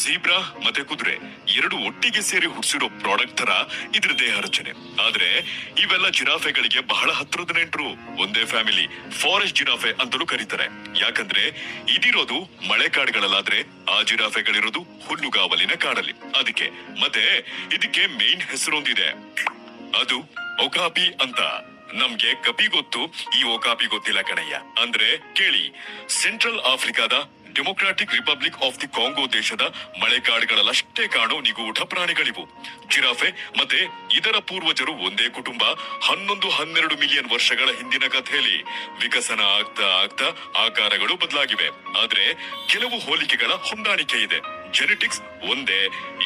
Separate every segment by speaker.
Speaker 1: Zebra ಮತ್ತೆ ಕುದುರೆ ಎರಡು ಒಟ್ಟಿಗೆ ಸೇರಿ ಹುಟ್ಟಿಸಿರೋ ಪ್ರಾಡಕ್ಟ್ ತರ ಇದ್ರ ದೇಹ ರಚನೆ. ಆದ್ರೆ ಇವೆಲ್ಲ ಜಿರಾಫೆಗಳಿಗೆ ಬಹಳ ಹತ್ರದ ನೆಂಟರು. ಒಂದೇ ಫ್ಯಾಮಿಲಿ, ಫಾರೆಸ್ಟ್ ಜಿರಾಫೆ ಅಂತಲೂ ಕರೀತಾರೆ. ಯಾಕಂದ್ರೆ ಇದಿರೋದು ಮಳೆ ಕಾಡುಗಳಲ್ಲಾದ್ರೆ ಆ ಜಿರಾಫೆಗಳಿರೋದು ಹುಲ್ಲುಗಾವಲಿನ ಕಾಡಲ್ಲಿ. ಅದಕ್ಕೆ ಮತ್ತೆ ಇದಕ್ಕೆ ಮೇನ್ ಹೆಸರೊಂದಿದೆ, ಅದು ಒಕಾಪಿ ಅಂತ. ನಮ್ಗೆ ಕಪಿ ಗೊತ್ತು, ಈ ಒಕಾಪಿ ಗೊತ್ತಿಲ್ಲ ಕಣಯ್ಯ. ಅಂದ್ರೆ ಕೇಳಿ, ಸೆಂಟ್ರಲ್ ಆಫ್ರಿಕಾದ democratic republic of the Congo ದೇಶದ ಮಳೆಕಾಡುಗಳಲ್ಲಷ್ಟೇ ಕಾಣೋ ನಿಗೂಢ ಪ್ರಾಣಿಗಳಿವು. ಜಿರಾಫೆ ಮತ್ತೆ ಇದರ ಪೂರ್ವಜರು ಒಂದೇ ಕುಟುಂಬ. 11-12 ಮಿಲಿಯನ್ ವರ್ಷಗಳ ಹಿಂದಿನ ಕಥೆಯಲ್ಲಿ ವಿಕಸನ ಆಗ್ತಾ ಆಗ್ತಾ ಆಕಾರಗಳು ಬದಲಾಗಿವೆ. ಆದ್ರೆ ಕೆಲವು ಹೋಲಿಕೆಗಳ ಹೊಂದಾಣಿಕೆ ಇದೆ. ಜೆನೆಟಿಕ್ಸ್ ಒಂದೇ,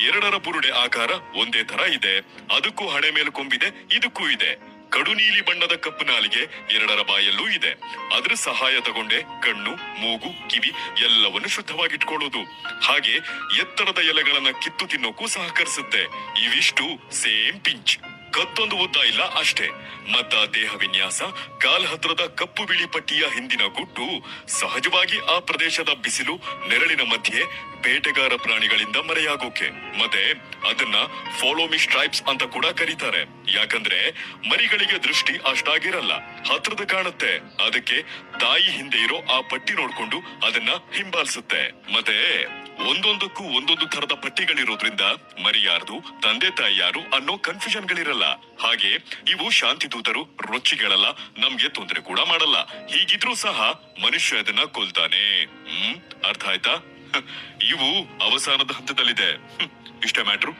Speaker 1: ಎರಡರ ಬುರುಡೆ ಆಕಾರ ಒಂದೇ ತರ ಇದೆ. ಅದಕ್ಕೂ ಹಣೆ ಮೇಲೆ ಕೊಂಬಿದೆ, ಇದಕ್ಕೂ ಇದೆ. ಕಡು ನೀಲಿ ಬಣ್ಣದ ಕಪ್ಪು ನಾಲಿಗೆ ಎರಡರ ಬಾಯಲ್ಲೂ ಇದೆ. ಅದ್ರ ಸಹಾಯ ತಗೊಂಡೆ ಕಣ್ಣು, ಮೂಗು, ಕಿವಿ ಎಲ್ಲವನ್ನು ಶುದ್ಧವಾಗಿಟ್ಕೊಳ್ಳೋದು. ಹಾಗೆ ಎತ್ತರದ ಎಲೆಗಳನ್ನ ಕಿತ್ತು ತಿನ್ನೋಕು ಸಹಕರಿಸುತ್ತೆ. ಇವಿಷ್ಟು ಸೇಮ್ ಪಿಂಚ್. ಕತ್ತೊಂದು ಉದ್ದ ಇಲ್ಲ ಅಷ್ಟೇ. ಮತ್ತ ದೇಹ ವಿನ್ಯಾಸ, ಕಾಲ್ ಹತ್ರದ ಕಪ್ಪು ಬಿಳಿ ಪಟ್ಟಿಯ ಹಿಂದಿನ ಗುಟ್ಟು ಸಹಜವಾಗಿ ಆ ಪ್ರದೇಶದ ಬಿಸಿಲು, ನೆರಳಿನ ಮಧ್ಯೆ ಬೇಟೆಗಾರ ಪ್ರಾಣಿಗಳಿಂದ ಮರೆಯಾಗೋಕೆ. ಮತ್ತೆ ಅದನ್ನ ಫಾಲೋಮಿ ಸ್ಟ್ರೈಪ್ಸ್ ಅಂತ ಕೂಡ ಕರೀತಾರೆ. ಯಾಕಂದ್ರೆ ಮರಿಗಳಿಗೆ ದೃಷ್ಟಿ ಅಷ್ಟಾಗಿರಲ್ಲ, ಹತ್ರದ ಕಾಣುತ್ತೆ. ಅದಕ್ಕೆ ತಾಯಿ ಹಿಂದೆ ಇರೋ ಆ ಪಟ್ಟಿ ನೋಡ್ಕೊಂಡು ಅದನ್ನ ಹಿಂಬಾಲಿಸುತ್ತೆ. ಮತ್ತೆ ಒಂದೊಂದಕ್ಕೂ ಒಂದೊಂದು ತರದ ಪಟ್ಟಿಗಳಿರೋದ್ರಿಂದ ಮರಿ ಯಾರ್ದು, ತಂದೆ ತಾಯಿ ಯಾರು ಅನ್ನೋ ಕನ್ಫ್ಯೂಷನ್ ಗಳಿರಲ್ಲ. ಹಾಗೆ ಇವು ಶಾಂತಿ ದೂತರು, ರುಚಿಗಳಲ್ಲ, ನಮ್ಗೆ ತೊಂದರೆ ಕೂಡ ಮಾಡಲ್ಲ. ಹೀಗಿದ್ರೂ ಸಹ ಮನುಷ್ಯ ಅದನ್ನ ಕೊಲ್ತಾನೆ. ಅರ್ಥ ಆಯ್ತಾ? ಇವು ಅವಸಾನದ ಹಂತದಲ್ಲಿದೆ. ಇಷ್ಟ ಮ್ಯಾಟ್ರು.